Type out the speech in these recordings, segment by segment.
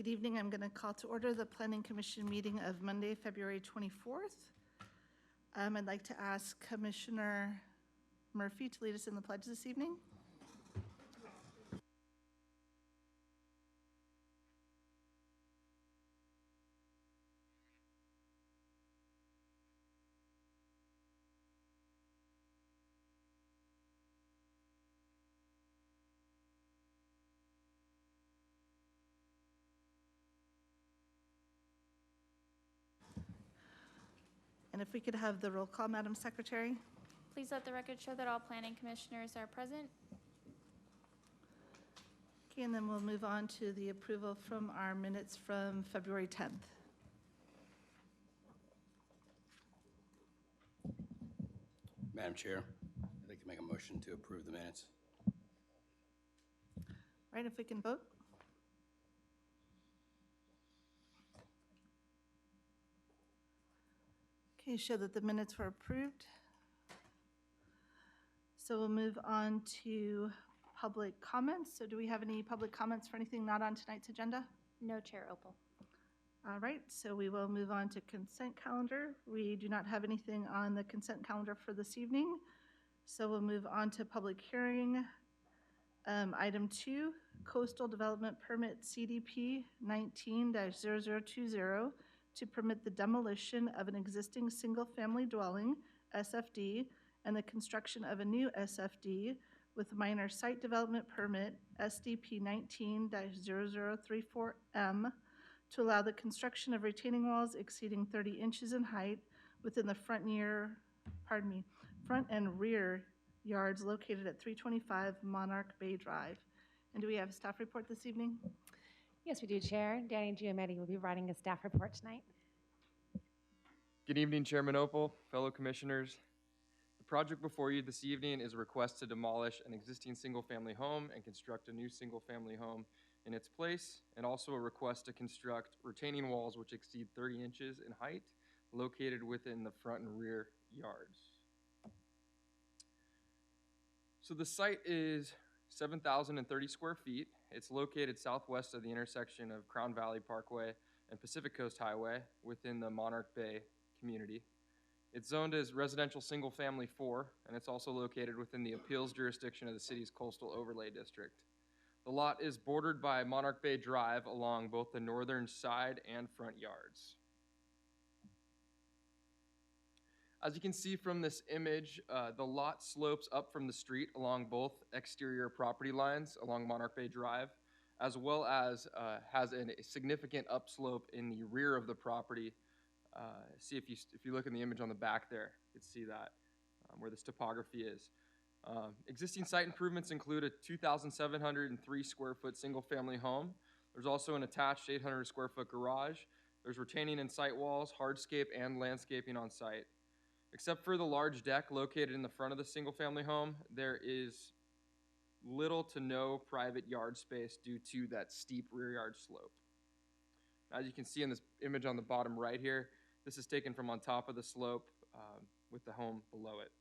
Good evening. I'm going to call to order the Planning Commission meeting of Monday, February 24th. I'd like to ask Commissioner Murphy to lead us in the pledge this evening. And if we could have the roll call, Madam Secretary. Please let the record show that all planning commissioners are present. Okay, and then we'll move on to the approval from our minutes from February 10th. Madam Chair, I'd like to make a motion to approve the minutes. All right, if we can vote. Okay, show that the minutes were approved. So we'll move on to public comments. So do we have any public comments for anything not on tonight's agenda? No, Chair Opal. All right, so we will move on to consent calendar. We do not have anything on the consent calendar for this evening. So we'll move on to public hearing. Item 2, Coastal Development Permit CDP 19-0020 to permit the demolition of an existing single-family dwelling, SFD, and the construction of a new SFD with minor site development permit, SDP 19-0034M, to allow the construction of retaining walls exceeding 30 inches in height within the front and rear yards located at 325 Monarch Bay Drive. And do we have a staff report this evening? Yes, we do, Chair. Danny Giametti will be writing a staff report tonight. Good evening, Chairman Opal, fellow commissioners. The project before you this evening is a request to demolish an existing single-family home and construct a new single-family home in its place, and also a request to construct retaining walls which exceed 30 inches in height, located within the front and rear yards. So the site is 7,030 square feet. It's located southwest of the intersection of Crown Valley Parkway and Pacific Coast Highway within the Monarch Bay community. It's zoned as residential single family 4, and it's also located within the appeals jurisdiction of the city's coastal overlay district. The lot is bordered by Monarch Bay Drive along both the northern side and front yards. As you can see from this image, the lot slopes up from the street along both exterior property lines along Monarch Bay Drive, as well as has a significant upslope in the rear of the property. See if you look in the image on the back there, you can see that where this topography is. Existing site improvements include a 2,703 square foot single family home. There's also an attached 800 square foot garage. There's retaining and site walls, hardscape, and landscaping on site. Except for the large deck located in the front of the single-family home, there is little to no private yard space due to that steep rear yard slope. As you can see in this image on the bottom right here, this is taken from on top of the slope with the home below it.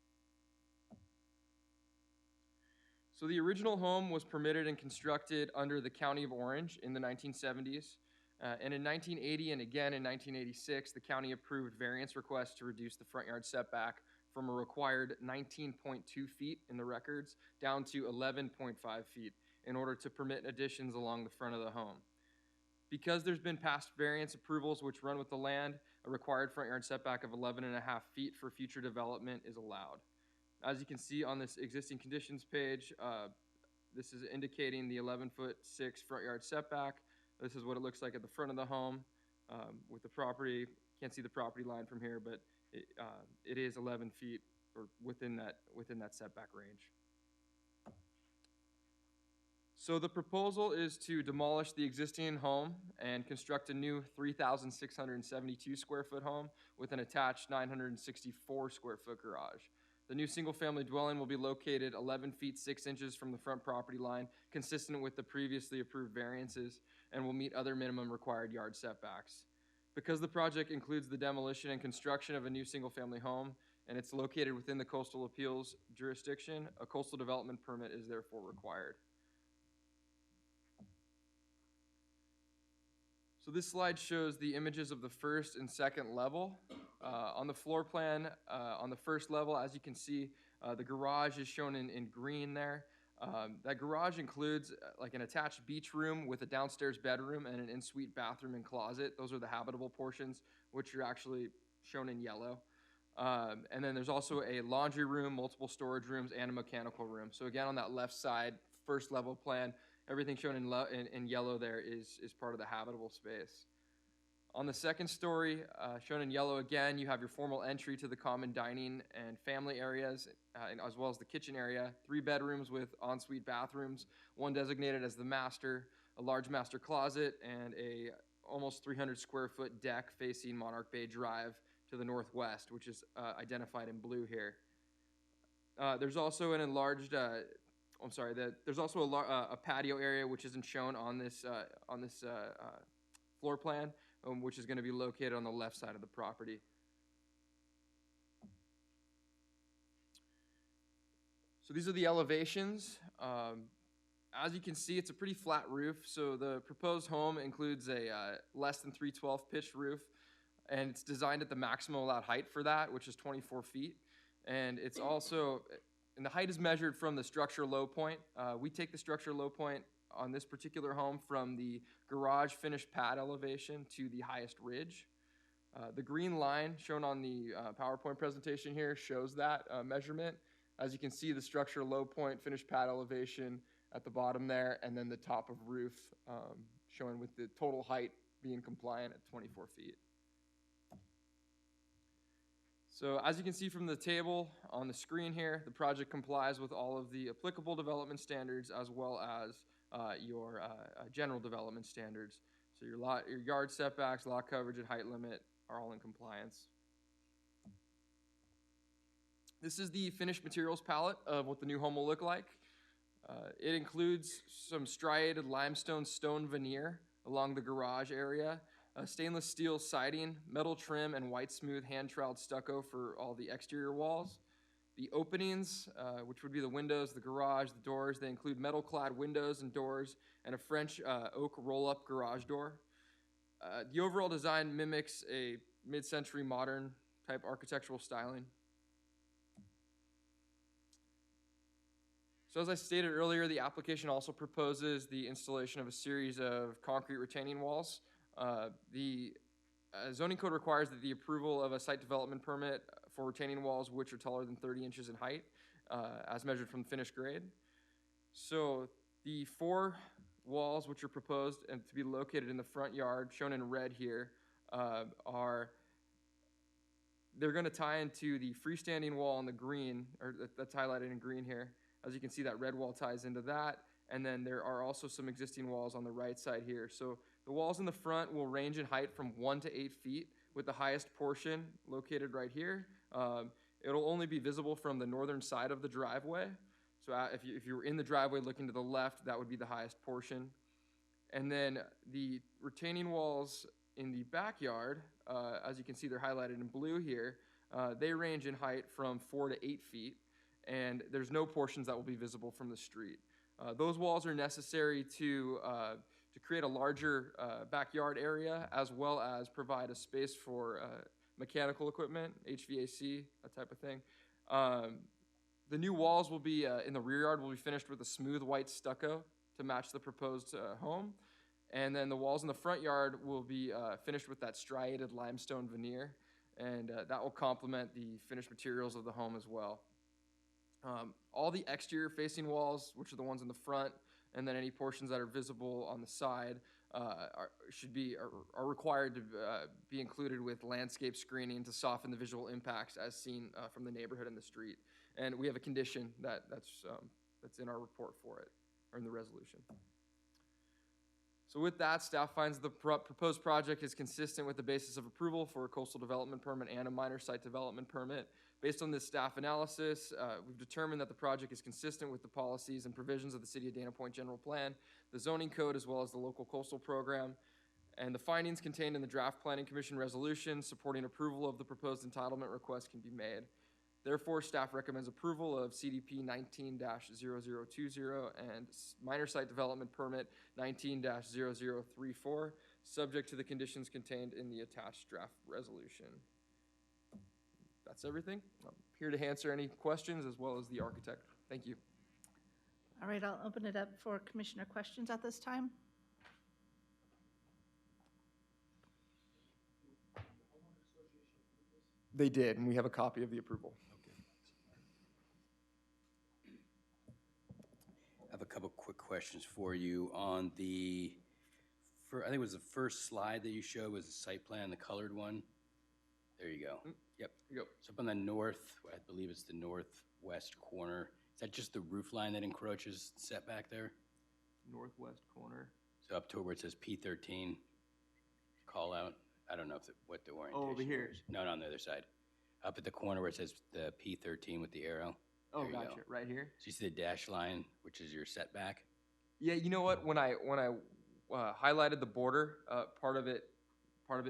So the original home was permitted and constructed under the County of Orange in the 1970s. And in 1980 and again in 1986, the county approved variance requests to reduce the front yard setback from a required 19.2 feet in the records down to 11.5 feet in order to permit additions along the front of the home. Because there's been past variance approvals which run with the land, a required front yard setback of 11.5 feet for future development is allowed. As you can see on this existing conditions page, this is indicating the 11'6" front yard setback. This is what it looks like at the front of the home with the property. Can't see the property line from here, but it is 11 feet or within that setback range. So the proposal is to demolish the existing home and construct a new 3,672 square foot home with an attached 964 square foot garage. The new single-family dwelling will be located 11 feet 6 inches from the front property line, consistent with the previously approved variances, and will meet other minimum required yard setbacks. Because the project includes the demolition and construction of a new single-family home, and it's located within the coastal appeals jurisdiction, a coastal development permit is therefore required. So this slide shows the images of the first and second level. On the floor plan, on the first level, as you can see, the garage is shown in green there. That garage includes like an attached beach room with a downstairs bedroom and an in-suite bathroom and closet. Those are the habitable portions, which are actually shown in yellow. And then there's also a laundry room, multiple storage rooms, and a mechanical room. So again, on that left side, first level plan, everything shown in yellow there is part of the habitable space. On the second story, shown in yellow again, you have your formal entry to the common dining and family areas, as well as the kitchen area. 3 bedrooms with ensuite bathrooms, 1 designated as the master, a large master closet, and a almost 300 square foot deck facing Monarch Bay Drive to the northwest, which is identified in blue here. There's also an enlarged, there's also a patio area which isn't shown on this floor plan, which is going to be located on the left side of the property. So these are the elevations. As you can see, it's a pretty flat roof. So the proposed home includes a less than 3/12 pitched roof, and it's designed at the maximum allowed height for that, which is 24 feet. And it's also, and the height is measured from the structure low point. We take the structure low point on this particular home from the garage finished pad elevation to the highest ridge. The green line shown on the PowerPoint presentation here shows that measurement. As you can see, the structure low point finished pad elevation at the bottom there, and then the top of roof showing with the total height being compliant at 24 feet. So as you can see from the table on the screen here, the project complies with all of the applicable development standards as well as your general development standards. So your yard setbacks, lot coverage, and height limit are all in compliance. This is the finished materials palette of what the new home will look like. It includes some striated limestone stone veneer along the garage area, stainless steel siding, metal trim, and white smooth hand-troweled stucco for all the exterior walls. The openings, which would be the windows, the garage, the doors, they include metal-clad windows and doors and a French oak roll-up garage door. The overall design mimics a mid-century modern type architectural styling. So as I stated earlier, the application also proposes the installation of a series of concrete retaining walls. The zoning code requires that the approval of a site development permit for retaining walls which are taller than 30 inches in height, as measured from finished grade. So the 4 walls which are proposed and to be located in the front yard, shown in red here, they're going to tie into the freestanding wall in the green, or that's highlighted in green here. As you can see, that red wall ties into that, and then there are also some existing walls on the right side here. So the walls in the front will range in height from 1 to 8 feet, with the highest portion located right here. It'll only be visible from the northern side of the driveway. So if you were in the driveway looking to the left, that would be the highest portion. And then the retaining walls in the backyard, as you can see, they're highlighted in blue here. They range in height from 4 to 8 feet, and there's no portions that will be visible from the street. Those walls are necessary to create a larger backyard area, as well as provide a space for mechanical equipment, HVAC, that type of thing. The new walls will be, in the rear yard, will be finished with a smooth white stucco to match the proposed home. And then the walls in the front yard will be finished with that striated limestone veneer, and that will complement the finished materials of the home as well. All the exterior facing walls, which are the ones in the front, and then any portions that are visible on the side, are required to be included with landscape screening to soften the visual impacts as seen from the neighborhood and the street. And we have a condition that's in our report for it, or in the resolution. So with that, staff finds the proposed project is consistent with the basis of approval for a coastal development permit and a minor site development permit. Based on this staff analysis, we've determined that the project is consistent with the policies and provisions of the City of Dana Point General Plan, the zoning code, as well as the local coastal program. And the findings contained in the draft Planning Commission resolution supporting approval of the proposed entitlement request can be made. Therefore, staff recommends approval of CDP 19-0020 and minor site development permit 19-0034. subject to the conditions contained in the attached draft resolution. That's everything. I'm here to answer any questions as well as the architect. Thank you. All right, I'll open it up for commissioner questions at this time. They did, and we have a copy of the approval. I have a couple quick questions for you on I think it was the first slide that you showed was the site plan, the colored one. There you go. Yep. Here you go. So up on the north, I believe it's the northwest corner, is that just the roof line that encroaches setback there? Northwest corner. So up to where it says P13, call out, I don't know what the orientation over here. is. No, on the other side. Up at the corner where it says the P13 with the arrow. Oh, There you gotcha. go. Right here. So you see the dash line, which is your setback? Yeah, you know what? When I highlighted the border, part of it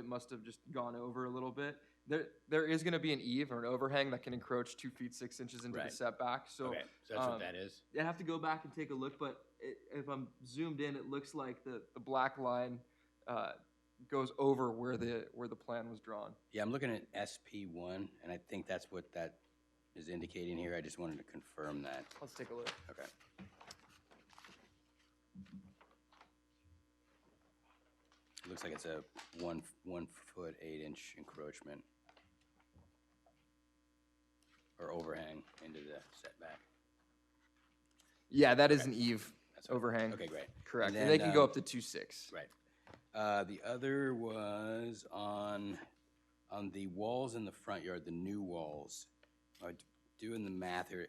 must have just gone over a little bit. There is going to be an eave or an overhang that can encroach 2 feet 6 inches into Right. the setback. So Okay, so that's what that is? I have to go back and take a look, but if I'm zoomed in, it looks like the black line goes over where the plan was drawn. Yeah, I'm looking at SP1, and I think that's what that is indicating here. I just wanted to confirm that. Let's take a look. Okay. It looks like it's a 1 foot 8 inch encroachment or overhang into the setback. Yeah, that is an eave That's what- overhang. Okay, great. Correct. And And they then, can go up to 2.6. Right. The other was on the walls in the front yard, the new walls. Doing the math here,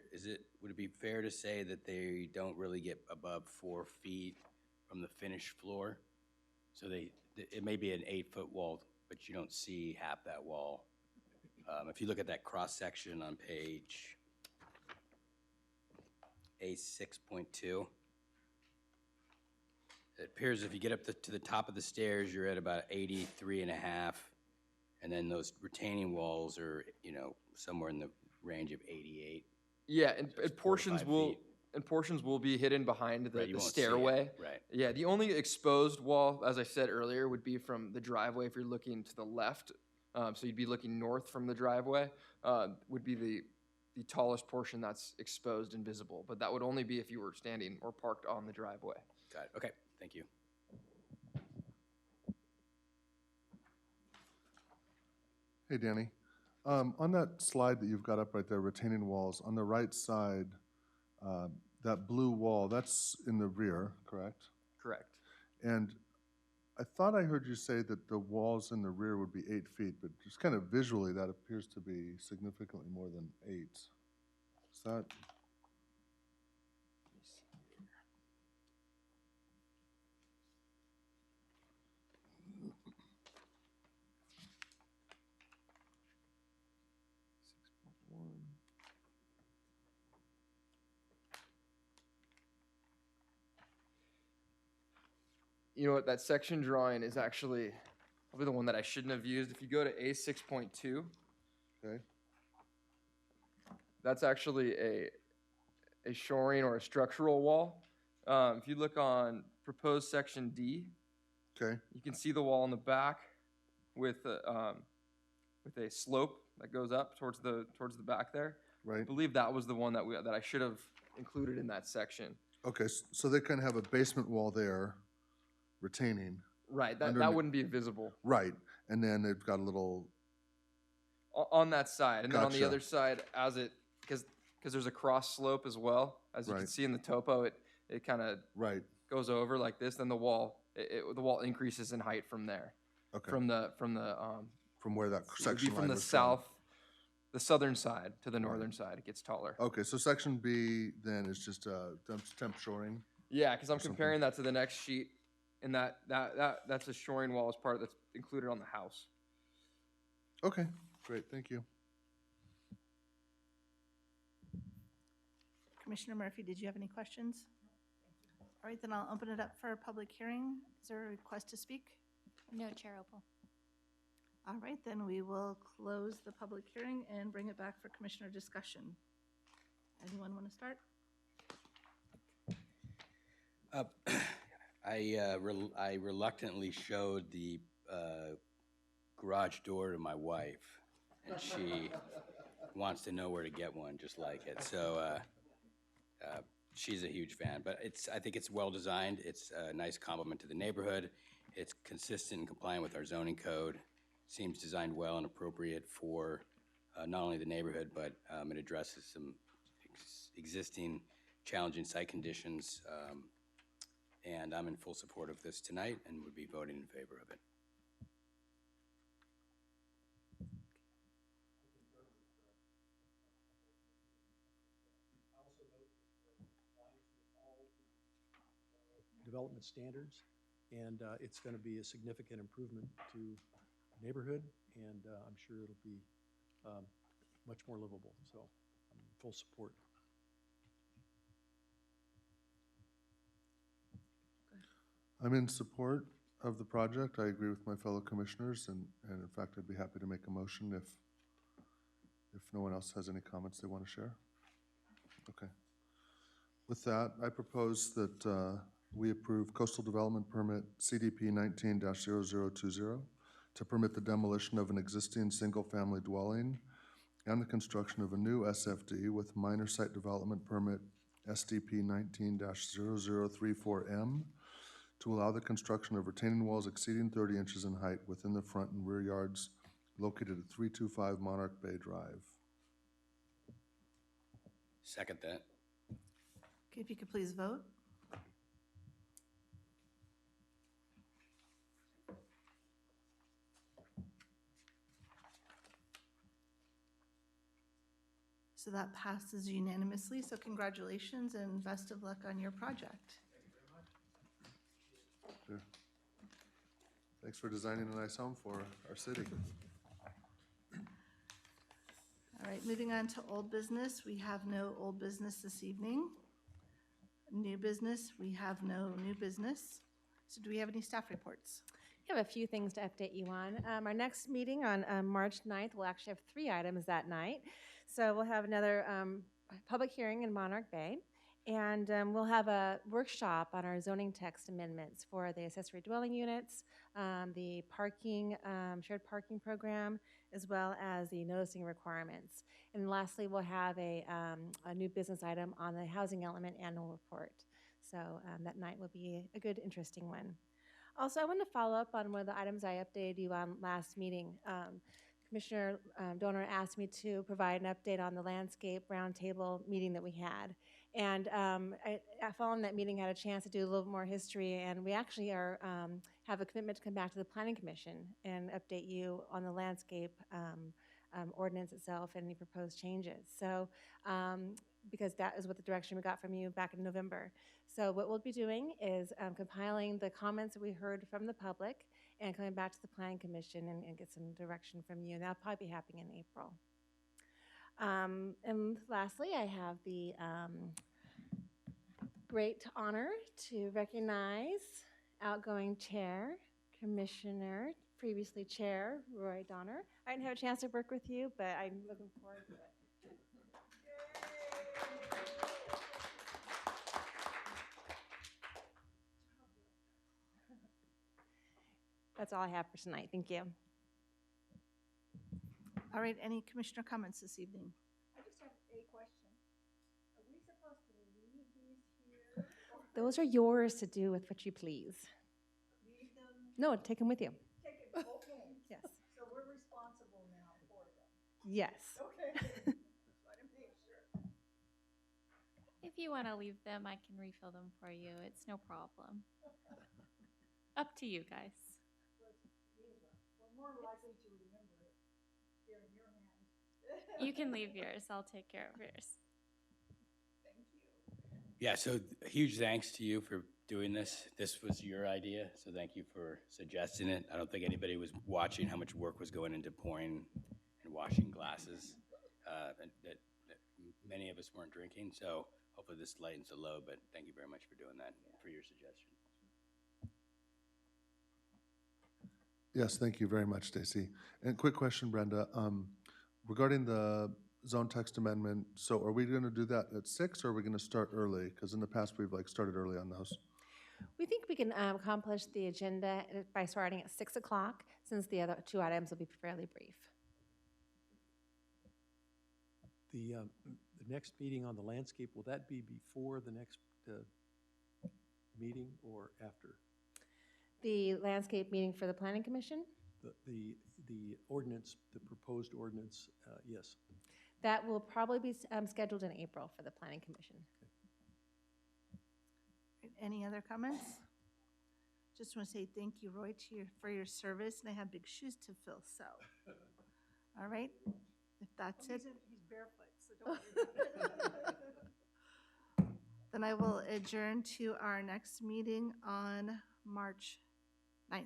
would it be fair to say that they don't really get above 4 feet from the finished floor? So it may be an 8-foot wall, but you don't see half that wall. If you look at that cross-section on page A6.2, it appears if you get up to the top of the stairs, you're at about 83.5, and then those retaining walls are, somewhere in the range of 88. Yeah, and, So it's 4 to portions 5 will feet. and portions will be hidden behind Right, you the won't see it. stairway. Right. Yeah, the only exposed wall, as I said earlier, would be from the driveway if you're looking to the left. So you'd be looking north from the driveway, would be the tallest portion that's exposed and visible. But that would only be if you were standing or parked on the driveway. Got it. Okay, thank you. Hey, Danny. On that slide that you've got up right there, retaining walls, on the right side, that blue wall, that's in the rear, correct? Correct. And I thought I heard you say that the walls in the rear would be 8 feet, but just kind of visually, that appears to be significantly more than 8. Is that? You know what? That section drawing is actually probably the one that I shouldn't have used. If you go to A6.2, Okay. that's actually a shoring or a structural wall. If you look on proposed section D, Okay. you can see the wall in the back with a slope that goes up towards the back there. I Right. believe that was the one that I should have included in that section. Okay. So they kind of have a basement wall there, retaining. Right, that Underneath- wouldn't be visible Right. And then they've got a little. on that side, and then on the Gotcha. other side, because there's a cross slope as well, as you can Right. see in the topo, it kind of Right. goes over like this. Then the wall increases in height from there, Okay. from the From where that it would be section from line the was shown. the southern side to the northern side. It gets taller. Okay, so section B then is just temp shoring. Yeah, because I'm something. comparing that to the next sheet, and that's a shoring wall as part that's included on the house. Okay, great, thank you. Commissioner Murphy, did you have any questions? All right, then I'll open it up for a public hearing. Is there a request to speak? No, Chair Opal. All right, then we will close the public hearing and bring it back for commissioner discussion. Anyone want to start? I reluctantly showed the garage door to my wife, and she wants to know where to get one just like it. So she's a huge fan. But I think it's well designed. It's a nice complement to the neighborhood. It's consistent and compliant with our zoning code. Seems designed well and appropriate for not only the neighborhood, but it addresses some existing challenging site conditions. And I'm in full support of this tonight and would be voting in favor of it. Development standards, and it's going to be a significant improvement to the neighborhood, and I'm sure it'll be much more livable, so I'm in full support. I'm in support of the project. I agree with my fellow commissioners, and in fact, I'd be happy to make a motion if no one else has any comments they want to share. Okay. With that, I propose that we approve Coastal Development Permit CDP 19-0020 to permit the demolition of an existing single-family dwelling and the construction of a new SFD with minor site development permit SDP 19-0034M to allow the construction of retaining walls exceeding 30 inches in height within the front and rear yards located at 325 Monarch Bay Drive. Second that. Okay, if you could please vote. So that passes unanimously, so congratulations and best of luck on your project. Sure. Thanks for designing a nice home for our city. All right, moving on to old business. We have no old business this evening. New business, we have no new business. So do we have any staff reports? We have a few things to update you on. Our next meeting on March 9th, we'll actually have 3 items that night. So we'll have another public hearing in Monarch Bay, and we'll have a workshop on our zoning text amendments for the accessory dwelling units, the parking, shared parking program, as well as the noticing requirements. And lastly, we'll have a new business item on the housing element annual report. So that night will be a good, interesting one. Also, I want to follow up on one of the items I updated you on last meeting. Commissioner Donor asked me to provide an update on the landscape roundtable meeting that we had. And following that meeting, I had a chance to do a little more history, and we actually have a commitment to come back to the Planning Commission and update you on the landscape ordinance itself and any proposed changes. So, because that is what the direction we got from you back in November. So what we'll be doing is compiling the comments that we heard from the public and coming back to the Planning Commission and get some direction from you. And that'll probably be happening in April. And lastly, I have the great honor to recognize outgoing chair, Commissioner, previously Chair, Roy Donner. I didn't have a chance to work with you, but I'm looking forward to it. That's all I have for tonight. Thank you. All right, any commissioner comments this evening? I just have a question. Are we supposed to leave these here? Those are yours to do with what you please. Leave them, No, take them with you. take it, okay. Yes. So we're responsible now for them. Yes. Okay. Just want to make sure. If you want to leave them, I can refill them for you. It's no problem. Up to you guys. We're more likely to remember it here in your hands. You can leave yours. I'll take care of yours. Thank you. Yeah, so huge thanks to you for doing this. This was your idea, so thank you for suggesting it. I don't think anybody was watching how much work was going into pouring and washing glasses. And that many of us weren't drinking, so hopefully this lightens the load, but thank you very much for doing that, for your suggestion. Yes, thank you very much, Stacy. And quick question, Brenda, regarding the zone text amendment, so are we going to do that at 6 or are we going to start early? Because in the past, we've started early on those. We think we can accomplish the agenda by starting at 6 o'clock, since the other 2 items will be fairly brief. The next meeting on the landscape, will that be before the next meeting or after? The landscape meeting for the Planning Commission, The ordinance, the proposed ordinance, yes. that will probably be scheduled in April for the Planning Commission. Any other comments? Just want to say thank you, Roy, for your service, and I have big shoes to fill, so. All right, if that's it, He's barefoot, so don't worry about it. then I will adjourn to our next meeting on March 9th.